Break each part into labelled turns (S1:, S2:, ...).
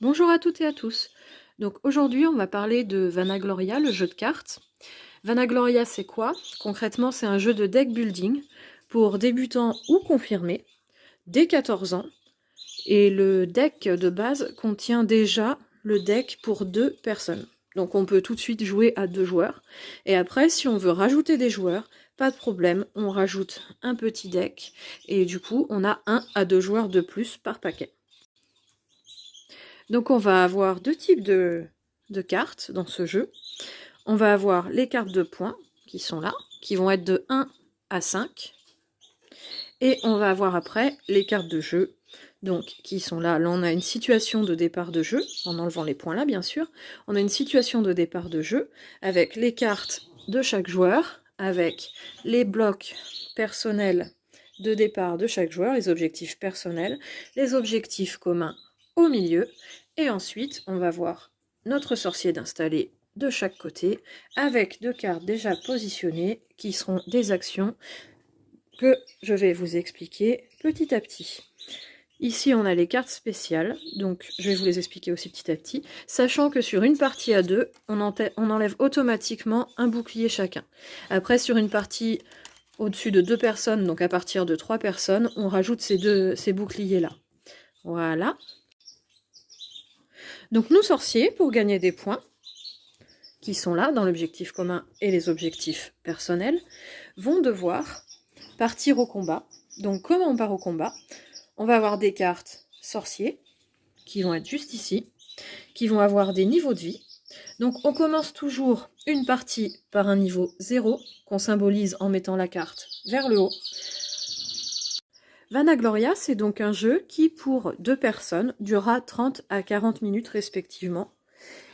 S1: Bonjour à toutes et à tous. Donc aujourd'hui, on va parler de Vanagloria, le jeu de cartes. Vanagloria, c'est quoi? Concrètement, c'est un jeu de deck building pour débutants ou confirmés dès 14 ans. Et le deck de base contient déjà le deck pour 2 personnes. Donc on peut tout de suite jouer à 2 joueurs. Et après, si on veut rajouter des joueurs, pas de problème, on rajoute un petit deck. Et du coup, on a 1 à 2 joueurs de plus par paquet. Donc on va avoir 2 types de cartes dans ce jeu. On va avoir les cartes de points, qui sont là, qui vont être de 1 à 5. Et on va avoir après les cartes de jeu, donc qui sont là. Là, on a une situation de départ de jeu, en enlevant les points là, bien sûr. On a une situation de départ de jeu, avec les cartes de chaque joueur, avec les blocs personnels de départ de chaque joueur, les objectifs personnels, les objectifs communs au milieu, et ensuite, on va voir notre sorcier d'installer de chaque côté, avec 2 cartes déjà positionnées, qui seront des actions que je vais vous expliquer petit à petit. Ici, on a les cartes spéciales, donc je vais vous les expliquer aussi petit à petit, sachant que sur une partie à 2, on enlève automatiquement un bouclier chacun. Après, sur une partie au-dessus de 2 personnes, donc à partir de 3 personnes, on rajoute ces boucliers-là. Voilà. Donc nous, sorciers, pour gagner des points, qui sont là dans l'objectif commun et les objectifs personnels, vont devoir partir au combat. Donc comment on part au combat? On va avoir des cartes sorciers, qui vont être juste ici, qui vont avoir des niveaux de vie. Donc on commence toujours une partie par un niveau 0, qu'on symbolise en mettant la carte vers le haut. Vanagloria, c'est donc un jeu qui, pour 2 personnes, durera 30 à 40 minutes respectivement.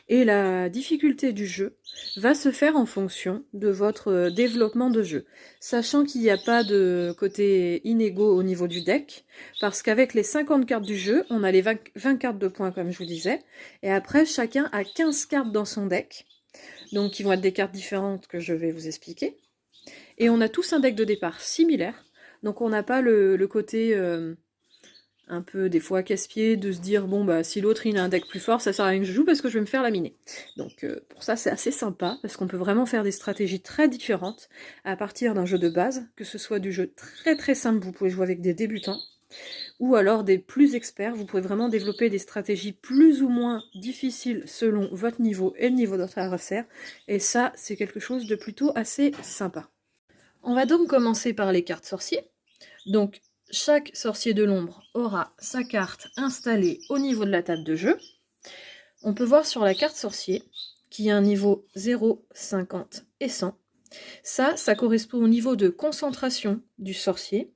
S1: Et la difficulté du jeu va se faire en fonction de votre développement de jeu, sachant qu'il n'y a pas de côté inégaux au niveau du deck, parce qu'avec les 50 cartes du jeu, on a les 20 cartes de points comme je vous disais, et après chacun a 15 cartes dans son deck, donc qui vont être des cartes différentes que je vais vous expliquer. Et on a tous un deck de départ similaire, donc on n'a pas le côté un peu des fois casse-pied de se dire bon bah si l'autre il a un deck plus fort ça sert à rien que je joue parce que je vais me faire laminer. Donc pour ça c'est assez sympa parce qu'on peut vraiment faire des stratégies très différentes à partir d'un jeu de base, que ce soit du jeu très très simple, vous pouvez jouer avec des débutants, ou alors des plus experts, vous pouvez vraiment développer des stratégies plus ou moins difficiles selon votre niveau et le niveau de votre adversaire, et ça c'est quelque chose de plutôt assez sympa. On va donc commencer par les cartes sorciers. Donc chaque sorcier de l'ombre aura sa carte installée au niveau de la table de jeu. On peut voir sur la carte sorcier qui a un niveau 0, 50 et 100. Ça correspond au niveau de concentration du sorcier.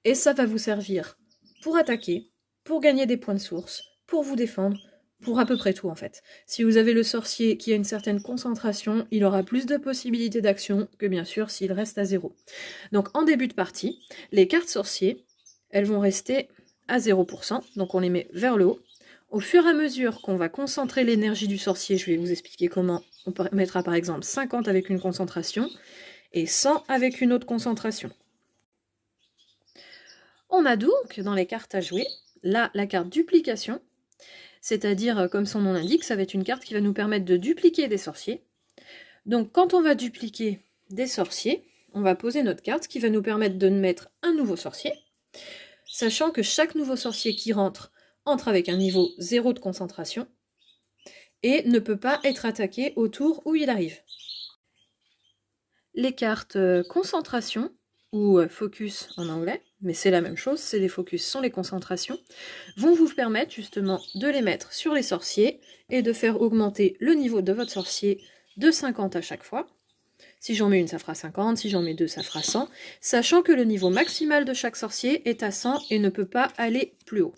S1: Et ça va vous servir pour attaquer, pour gagner des points de source, pour vous défendre, pour à peu près tout en fait. Si vous avez le sorcier qui a une certaine concentration, il aura plus de possibilités d'action que bien sûr s'il reste à 0. Donc en début de partie, les cartes sorciers, elles vont rester à 0%, donc on les met vers le haut. Au fur et à mesure qu'on va concentrer l'énergie du sorcier, je vais vous expliquer comment, on mettra par exemple 50 avec une concentration et 100 avec une autre concentration. On a donc dans les cartes à jouer, là la carte duplication, c'est-à-dire comme son nom l'indique, ça va être une carte qui va nous permettre de dupliquer des sorciers. Donc quand on va dupliquer des sorciers, on va poser notre carte qui va nous permettre de mettre un nouveau sorcier, sachant que chaque nouveau sorcier qui entre avec un niveau 0 de concentration et ne peut pas être attaqué au tour où il arrive. Les cartes concentration, ou focus en anglais, mais c'est la même chose, c'est les focus sans les concentrations, vont vous permettre justement de les mettre sur les sorciers et de faire augmenter le niveau de votre sorcier de 50 à chaque fois. Si j'en mets une, ça fera 50, si j'en mets deux, ça fera 100, sachant que le niveau maximal de chaque sorcier est à 100 et ne peut pas aller plus haut.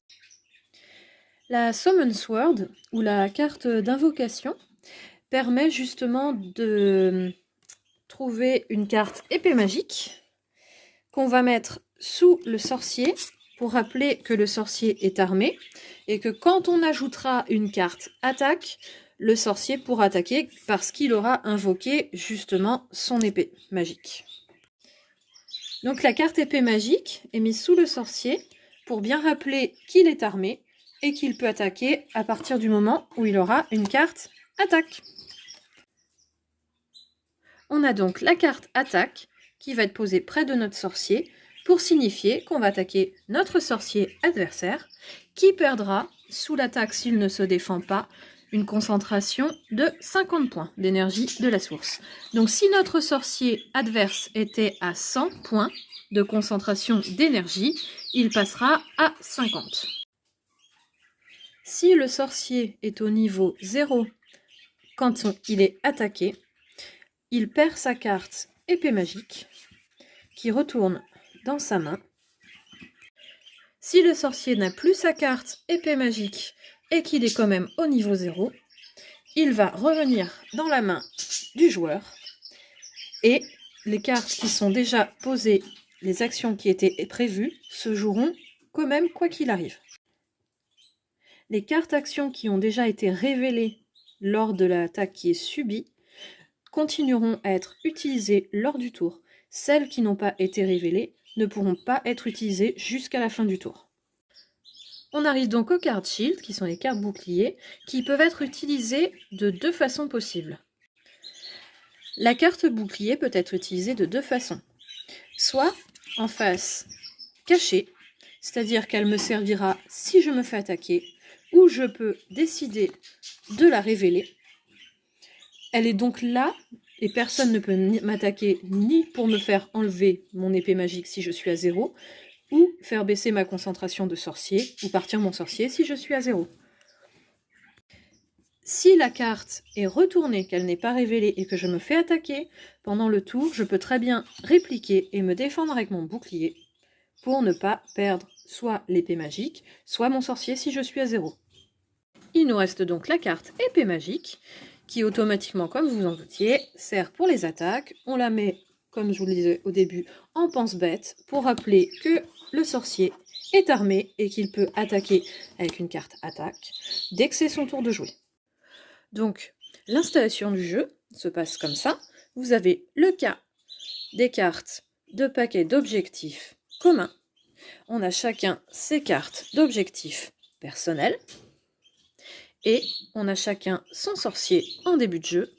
S1: La Summon's Word, ou la carte d'invocation, permet justement de trouver une carte épée magique qu'on va mettre sous le sorcier pour rappeler que le sorcier est armé et que quand on ajoutera une carte attaque, le sorcier pourra attaquer parce qu'il aura invoqué justement son épée magique. Donc la carte épée magique est mise sous le sorcier pour bien rappeler qu'il est armé et qu'il peut attaquer à partir du moment où il aura une carte attaque. On a donc la carte attaque qui va être posée près de notre sorcier pour signifier qu'on va attaquer notre sorcier adversaire qui perdra, sous l'attaque s'il ne se défend pas, une concentration de 50 points d'énergie de la source. Donc si notre sorcier adverse était à 100 points de concentration d'énergie, il passera à 50. Si le sorcier est au niveau 0 quand il est attaqué, il perd sa carte épée magique qui retourne dans sa main. Si le sorcier n'a plus sa carte épée magique et qu'il est quand même au niveau 0, il va revenir dans la main du joueur et les cartes qui sont déjà posées, les actions qui étaient prévues, se joueront quand même quoi qu'il arrive. Les cartes actions qui ont déjà été révélées lors de l'attaque qui est subie continueront à être utilisées lors du tour. Celles qui n'ont pas été révélées ne pourront pas être utilisées jusqu'à la fin du tour. On arrive donc aux cartes shield, qui sont les cartes boucliers, qui peuvent être utilisées de deux façons possibles. La carte bouclier peut être utilisée de deux façons. Soit en face cachée, c'est-à-dire qu'elle me servira si je me fais attaquer, ou je peux décider de la révéler. Elle est donc là, et personne ne peut m'attaquer ni pour me faire enlever mon épée magique si je suis à 0, ou faire baisser ma concentration de sorcier, ou partir mon sorcier si je suis à 0. Si la carte est retournée, qu'elle n'est pas révélée et que je me fais attaquer, pendant le tour, je peux très bien répliquer et me défendre avec mon bouclier pour ne pas perdre soit l'épée magique, soit mon sorcier si je suis à 0. Il nous reste donc la carte épée magique, qui automatiquement, comme vous vous en doutiez, sert pour les attaques. On la met, comme je vous le disais au début, en pense-bête pour rappeler que le sorcier est armé et qu'il peut attaquer avec une carte attaque dès que c'est son tour de jouer. Donc, l'installation du jeu se passe comme ça. Vous avez le cas des cartes de paquets d'objectifs communs. On a chacun ses cartes d'objectifs personnels. Et on a chacun son sorcier en début de jeu,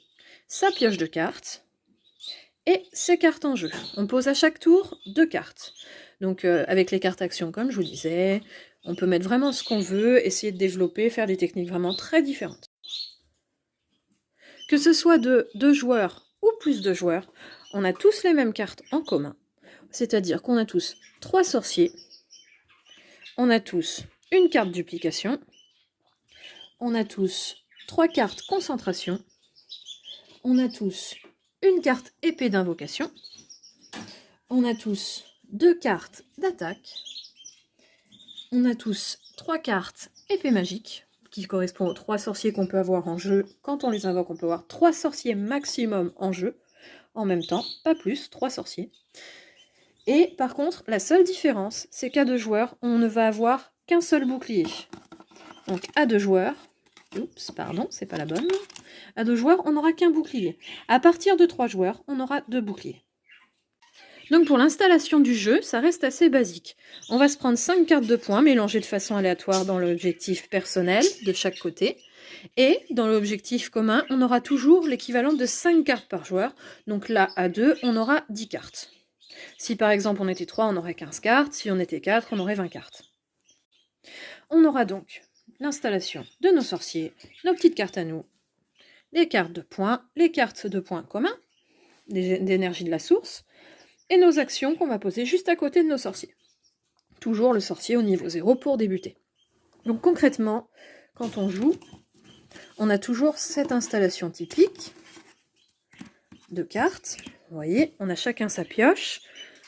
S1: sa pioche de cartes et ses cartes en jeu. On pose à chaque tour 2 cartes. Donc avec les cartes actions, comme je vous disais, on peut mettre vraiment ce qu'on veut, essayer de développer, faire des techniques vraiment très différentes. Que ce soit de 2 joueurs ou plus de joueurs, on a tous les mêmes cartes en commun. C'est-à-dire qu'on a tous 3 sorciers, on a tous une carte duplication, on a tous 3 cartes concentration, on a tous une carte épée d'invocation, on a tous 2 cartes d'attaque, on a tous 3 cartes épée magique, qui correspond aux 3 sorciers qu'on peut avoir en jeu. Quand on les invoque, on peut avoir 3 sorciers maximum en jeu, en même temps, pas plus, 3 sorciers. Et par contre, la seule différence, c'est qu'à 2 joueurs, on ne va avoir qu'un seul bouclier. Donc à 2 joueurs, oups, pardon, c'est pas la bonne. À 2 joueurs, on n'aura qu'un bouclier. À partir de 3 joueurs, on aura 2 boucliers. Donc pour l'installation du jeu, ça reste assez basique. On va se prendre 5 cartes de points mélangées de façon aléatoire dans l'objectif personnel de chaque côté. Et dans l'objectif commun, on aura toujours l'équivalent de 5 cartes par joueur. Donc là, à 2, on aura 10 cartes. Si par exemple on était 3, on aurait 15 cartes. Si on était 4, on aurait 20 cartes. On aura donc l'installation de nos sorciers, nos petites cartes à nous, les cartes de points, les cartes de points communs, d'énergie de la source, et nos actions qu'on va poser juste à côté de nos sorciers. Toujours le sorcier au niveau 0 pour débuter. Donc concrètement, quand on joue, on a toujours cette installation typique de cartes. Vous voyez, on a chacun sa pioche,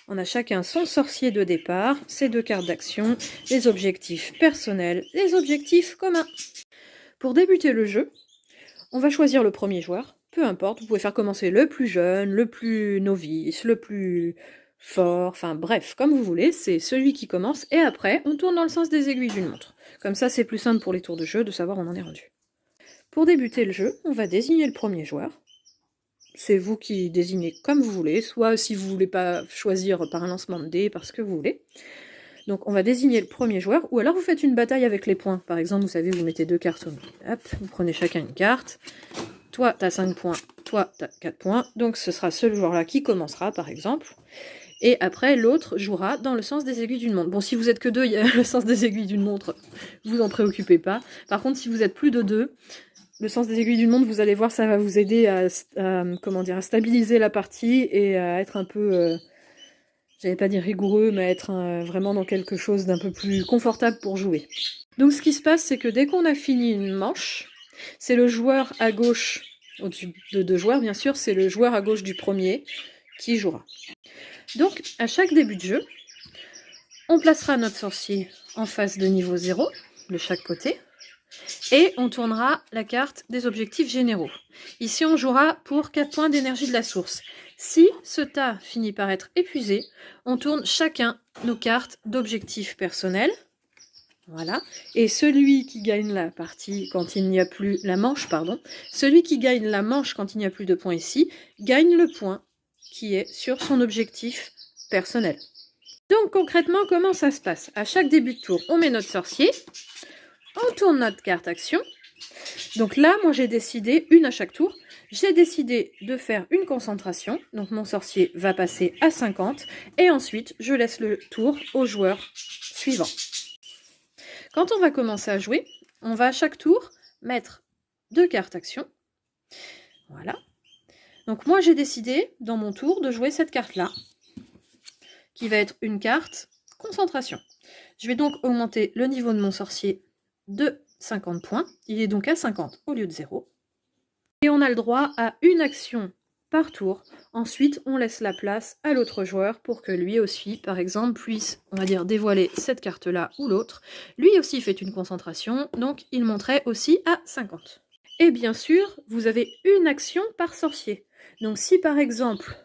S1: on a chacun son sorcier de départ, ses 2 cartes d'action, les objectifs personnels, les objectifs communs. Pour débuter le jeu, on va choisir le premier joueur, peu importe, vous pouvez faire commencer le plus jeune, le plus novice, le plus fort, enfin bref, comme vous voulez, c'est celui qui commence, et après, on tourne dans le sens des aiguilles d'une montre. Comme ça, c'est plus simple pour les tours de jeu de savoir où on en est rendu. Pour débuter le jeu, on va désigner le premier joueur. C'est vous qui désignez comme vous voulez, soit si vous voulez pas choisir par un lancement de dés, parce que vous voulez. Donc on va désigner le premier joueur, ou alors vous faites une bataille avec les points. Par exemple, vous savez, vous mettez 2 cartes au milieu. Hop, vous prenez chacun une carte. Toi, tu as 5 points, toi, tu as 4 points. Donc ce sera ce joueur-là qui commencera, par exemple. Et après, l'autre jouera dans le sens des aiguilles d'une montre. Bon, si vous êtes que 2, il y a le sens des aiguilles d'une montre, vous en préoccupez pas. Par contre, si vous êtes plus de 2, le sens des aiguilles d'une montre, vous allez voir, ça va vous aider à stabiliser la partie et à être un peu, j'allais pas dire rigoureux, mais à être vraiment dans quelque chose d'un peu plus confortable pour jouer. Donc ce qui se passe, c'est que dès qu'on a fini une manche, c'est le joueur à gauche, au-dessus de 2 joueurs bien sûr, c'est le joueur à gauche du premier qui jouera. Donc à chaque début de jeu, on placera notre sorcier en face de niveau 0, de chaque côté, et on tournera la carte des objectifs généraux. Ici, on jouera pour 4 points d'énergie de la source. Si ce tas finit par être épuisé, on tourne chacun nos cartes d'objectifs personnels. Voilà. Et celui qui gagne la partie quand il n'y a plus la manche, pardon, celui qui gagne la manche quand il n'y a plus de points ici, gagne le point qui est sur son objectif personnel. Donc concrètement, comment ça se passe? À chaque début de tour, on met notre sorcier, on tourne notre carte action. Donc là, moi j'ai décidé, une à chaque tour, j'ai décidé de faire une concentration. Donc mon sorcier va passer à 50 et ensuite je laisse le tour au joueur suivant. Quand on va commencer à jouer, on va à chaque tour mettre 2 cartes action. Voilà. Donc moi j'ai décidé dans mon tour de jouer cette carte-là, qui va être une carte concentration. Je vais donc augmenter le niveau de mon sorcier de 50 points. Il est donc à 50 au lieu de 0. Et on a le droit à une action par tour. Ensuite, on laisse la place à l'autre joueur pour que lui aussi, par exemple, puisse, on va dire, dévoiler cette carte-là ou l'autre. Lui aussi fait une concentration, donc il monterait aussi à 50. Et bien sûr, vous avez une action par sorcier. Donc si par exemple,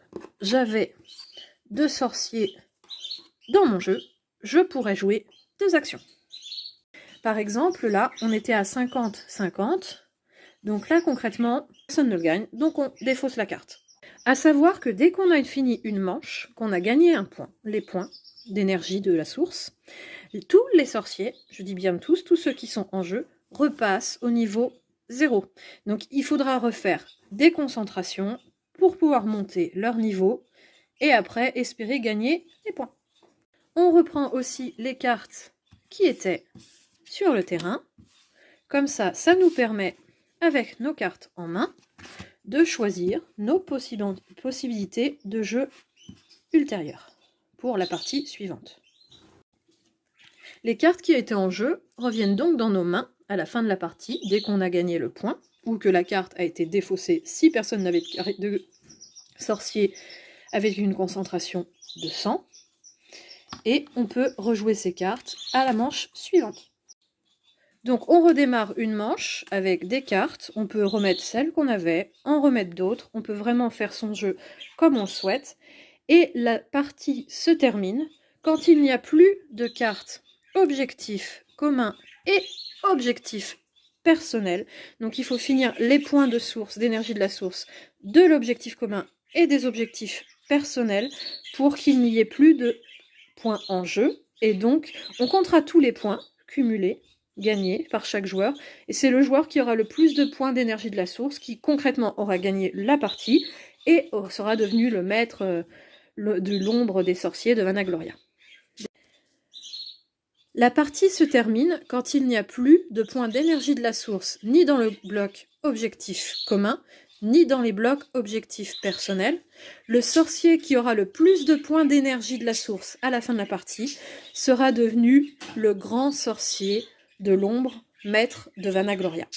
S1: j'avais 2 sorciers dans mon jeu, je pourrais jouer 2 actions. Par exemple, là, on était à 50-50. Donc là, concrètement, personne ne le gagne, donc on défausse la carte. À savoir que dès qu'on a fini une manche, qu'on a gagné un point, les points d'énergie de la source, tous les sorciers, je dis bien tous ceux qui sont en jeu, repassent au niveau 0. Donc il faudra refaire des concentrations pour pouvoir monter leur niveau et après espérer gagner des points. On reprend aussi les cartes qui étaient sur le terrain. Comme ça, ça nous permet, avec nos cartes en main, de choisir nos possibilités de jeu ultérieures pour la partie suivante. Les cartes qui étaient en jeu reviennent donc dans nos mains à la fin de la partie, dès qu'on a gagné le point, ou que la carte a été défaussée si personne n'avait de sorcier avec une concentration de 100. Et on peut rejouer ces cartes à la manche suivante. Donc on redémarre une manche avec des cartes, on peut remettre celles qu'on avait, en remettre d'autres, on peut vraiment faire son jeu comme on le souhaite, et la partie se termine quand il n'y a plus de cartes objectifs communs et objectifs personnels. Donc il faut finir les points de source, d'énergie de la source, de l'objectif commun et des objectifs personnels pour qu'il n'y ait plus de points en jeu, et donc on comptera tous les points cumulés gagné par chaque joueur, et c'est le joueur qui aura le plus de points d'énergie de la source qui concrètement aura gagné la partie et sera devenu le maître de l'ombre des sorciers de Vanagloria. La partie se termine quand il n'y a plus de points d'énergie de la source ni dans le bloc objectif commun, ni dans les blocs objectifs personnels. Le sorcier qui aura le plus de points d'énergie de la source à la fin de la partie sera devenu le grand sorcier de l'ombre, maître de Vanagloria.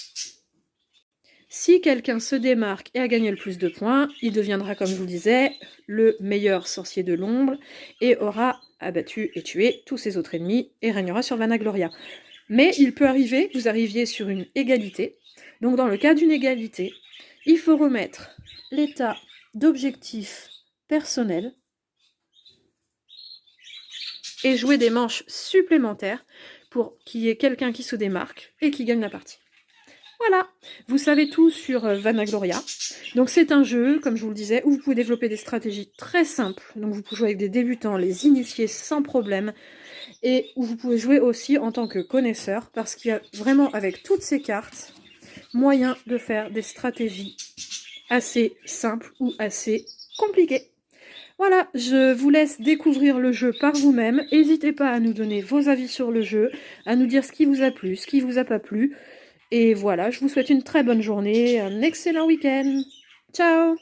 S1: Si quelqu'un se démarque et a gagné le plus de points, il deviendra, comme je vous le disais, le meilleur sorcier de l'ombre et aura abattu et tué tous ses autres ennemis et régnera sur Vanagloria. Mais il peut arriver que vous arriviez sur une égalité. Donc dans le cas d'une égalité, il faut remettre l'état d'objectif personnel et jouer des manches supplémentaires pour qu'il y ait quelqu'un qui se démarque et qui gagne la partie. Voilà, vous savez tout sur Vanagloria. Donc c'est un jeu, comme je vous le disais, où vous pouvez développer des stratégies très simples. Donc vous pouvez jouer avec des débutants, les initier sans problème. et où vous pouvez jouer aussi en tant que connaisseur, parce qu'il y a vraiment, avec toutes ces cartes, moyen de faire des stratégies assez simples ou assez compliquées. Voilà, je vous laisse découvrir le jeu par vous-même. N'hésitez pas à nous donner vos avis sur le jeu, à nous dire ce qui vous a plu, ce qui vous a pas plu. Et voilà, je vous souhaite une très bonne journée, un excellent week-end. Ciao!